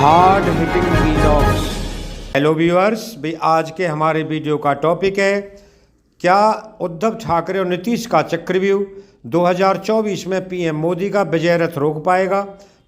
Hard hitting vlogs. Hello viewers, भाई आज के हमारे वीडियो का टॉपिक है क्या उद्धव ठाकरे और नीतीश का चक्रव्यूह 2024 में पीएम मोदी का विजय रथ रोक पाएगा।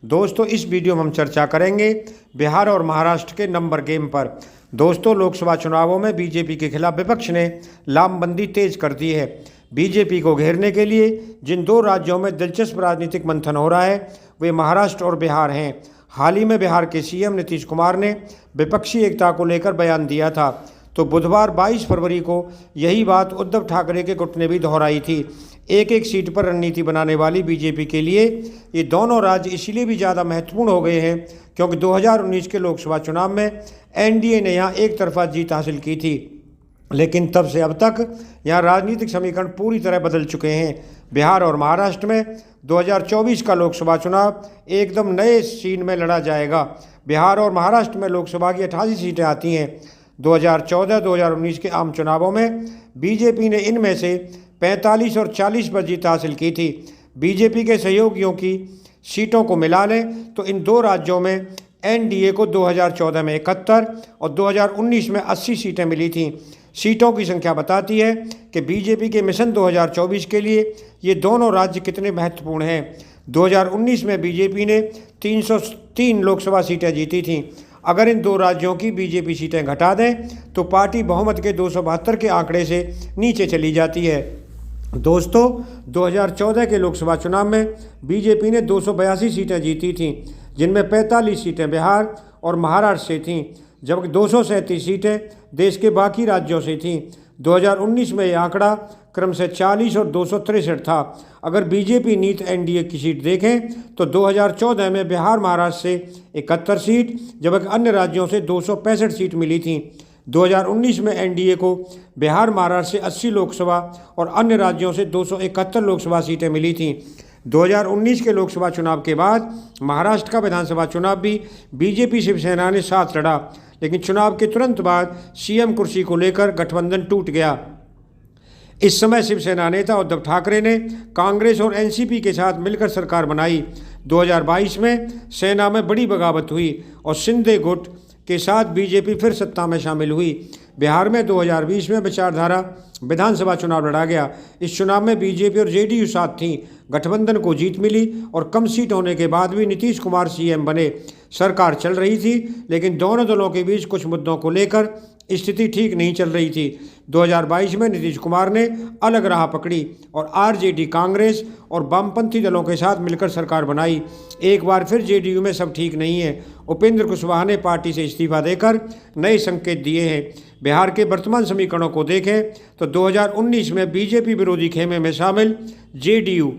दोस्तों, इस वीडियो में हम चर्चा करेंगे बिहार और महाराष्ट्र के नंबर गेम पर। दोस्तों, लोकसभा चुनावों में बीजेपी के खिलाफ विपक्ष ने लामबंदी तेज कर दी है। बीजेपी को घेरने के लिए जिन दो राज्यों में दिलचस्प राजनीतिक मंथन हो रहा है वे महाराष्ट्र और बिहार हैं। हाल ही में बिहार के सीएम नीतीश कुमार ने विपक्षी एकता को लेकर बयान दिया था, तो बुधवार 22 फरवरी को यही बात उद्धव ठाकरे के गुट ने भी दोहराई थी। एक एक सीट पर रणनीति बनाने वाली बीजेपी के लिए ये दोनों राज्य इसलिए भी ज़्यादा महत्वपूर्ण हो गए हैं क्योंकि 2019 के लोकसभा चुनाव में एनडीए ने यहाँ एक तरफा जीत हासिल की थी, लेकिन तब से अब तक यहाँ राजनीतिक समीकरण पूरी तरह बदल चुके हैं। बिहार और महाराष्ट्र में 2024 का लोकसभा चुनाव एकदम नए सीन में लड़ा जाएगा। बिहार और महाराष्ट्र में लोकसभा की 88 सीटें आती हैं। 2014-2019 के आम चुनावों में बीजेपी ने इनमें से 45 और 40 पर जीत हासिल की थी। बीजेपी के सहयोगियों की सीटों को मिला लें तो इन दो राज्यों में एनडीए को 2014 में 71 और 2019 में 80 सीटें मिली थीं। सीटों की संख्या बताती है कि बीजेपी के मिशन 2024 के लिए ये दोनों राज्य कितने महत्वपूर्ण हैं। 2019 में बीजेपी ने 303 लोकसभा सीटें जीती थीं। अगर इन दो राज्यों की बीजेपी सीटें घटा दें तो पार्टी बहुमत के 272 के आंकड़े से नीचे चली जाती है। दोस्तों, 2014 के लोकसभा चुनाव में बीजेपी ने 282 सीटें जीती थीं, जिनमें 45 सीटें बिहार और महाराष्ट्र से थीं, जबकि 237 सीटें देश के बाकी राज्यों से थीं। 2019 में यह आंकड़ा क्रम से 40 और 263 था। अगर बीजेपी नीत एनडीए की सीट देखें तो 2014 में बिहार महाराष्ट्र से 71 सीट जबकि अन्य राज्यों से 265 सीट मिली थीं। 2019 में एनडीए को बिहार महाराष्ट्र से 80 लोकसभा और अन्य राज्यों से 271 लोकसभा सीटें मिली थीं। 2019 के लोकसभा चुनाव के बाद महाराष्ट्र का विधानसभा चुनाव भी बीजेपी शिवसेना ने साथ लड़ा, लेकिन चुनाव के तुरंत बाद सीएम कुर्सी को लेकर गठबंधन टूट गया। इस समय शिवसेना नेता उद्धव ठाकरे ने कांग्रेस और एनसीपी के साथ मिलकर सरकार बनाई। 2022 में सेना में बड़ी बगावत हुई और शिंदे गुट के साथ बीजेपी फिर सत्ता में शामिल हुई। बिहार में 2020 में विचारधारा विधानसभा चुनाव लड़ा गया। इस चुनाव में बीजेपी और जेडीयू साथ थीं। गठबंधन को जीत मिली और कम सीट होने के बाद भी नीतीश कुमार सीएम बने। सरकार चल रही थी, लेकिन दोनों दलों के बीच कुछ मुद्दों को लेकर स्थिति ठीक नहीं चल रही थी। 2022 में नीतीश कुमार ने अलग राह पकड़ी और आरजेडी, कांग्रेस और वामपंथी दलों के साथ मिलकर सरकार बनाई। एक बार फिर जेडीयू में सब ठीक नहीं है। उपेंद्र कुशवाहा ने पार्टी से इस्तीफा देकर नए संकेत दिए हैं। बिहार के वर्तमान समीकरणों को देखें तो 2019 में बीजेपी विरोधी खेमे में शामिल जेडीयू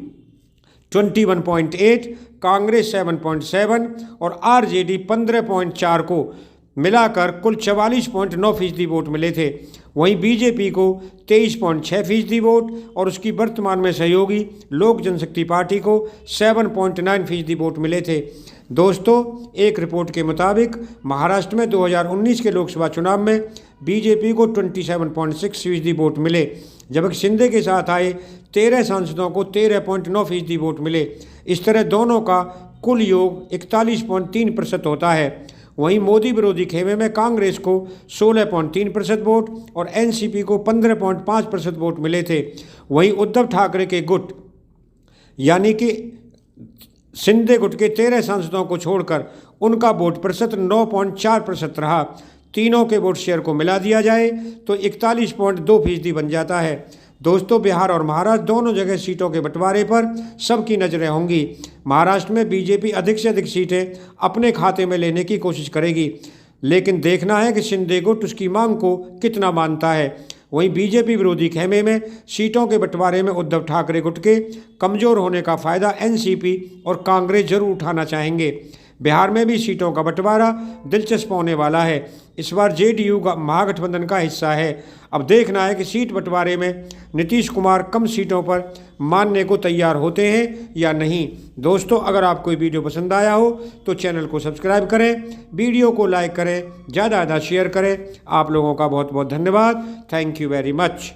21.8, कांग्रेस 7.7 और आरजेडी 15.4 को मिलाकर कुल 44.9% वोट मिले थे। वहीं बीजेपी को 23.6% वोट और उसकी वर्तमान में सहयोगी लोक जनशक्ति पार्टी को 7.9% वोट मिले थे। दोस्तों, एक रिपोर्ट के मुताबिक महाराष्ट्र में 2019 के लोकसभा चुनाव में बीजेपी को 27.6% वोट मिले, जबकि शिंदे के साथ आए 13 सांसदों को 13.9% वोट मिले। इस तरह दोनों का कुल योग 41.3% होता है। वहीं मोदी विरोधी खेमे में कांग्रेस को 16.3% वोट और एनसीपी को 15.5% वोट मिले थे। वहीं उद्धव ठाकरे के गुट यानी कि शिंदे गुट के 13 सांसदों को छोड़कर उनका वोट प्रतिशत 9.4% रहा। तीनों के वोट शेयर को मिला दिया जाए तो 41.2% बन जाता है। दोस्तों, बिहार और महाराष्ट्र दोनों जगह सीटों के बंटवारे पर सबकी नज़रें होंगी। महाराष्ट्र में बीजेपी अधिक से अधिक सीटें अपने खाते में लेने की कोशिश करेगी, लेकिन देखना है कि शिंदे गुट उसकी मांग को कितना मानता है। वहीं बीजेपी विरोधी खेमे में सीटों के बंटवारे में उद्धव ठाकरे गुट के कमज़ोर होने का फ़ायदा एनसीपी और कांग्रेस जरूर उठाना चाहेंगे। बिहार में भी सीटों का बंटवारा दिलचस्प होने वाला है। इस बार जेडीयू का महागठबंधन का हिस्सा है। अब देखना है कि सीट बंटवारे में नीतीश कुमार कम सीटों पर मानने को तैयार होते हैं या नहीं। दोस्तों, अगर आपको ये वीडियो पसंद आया हो तो चैनल को सब्सक्राइब करें, वीडियो को लाइक करें, ज़्यादा शेयर करें। आप लोगों का बहुत बहुत धन्यवाद। Thank you very much.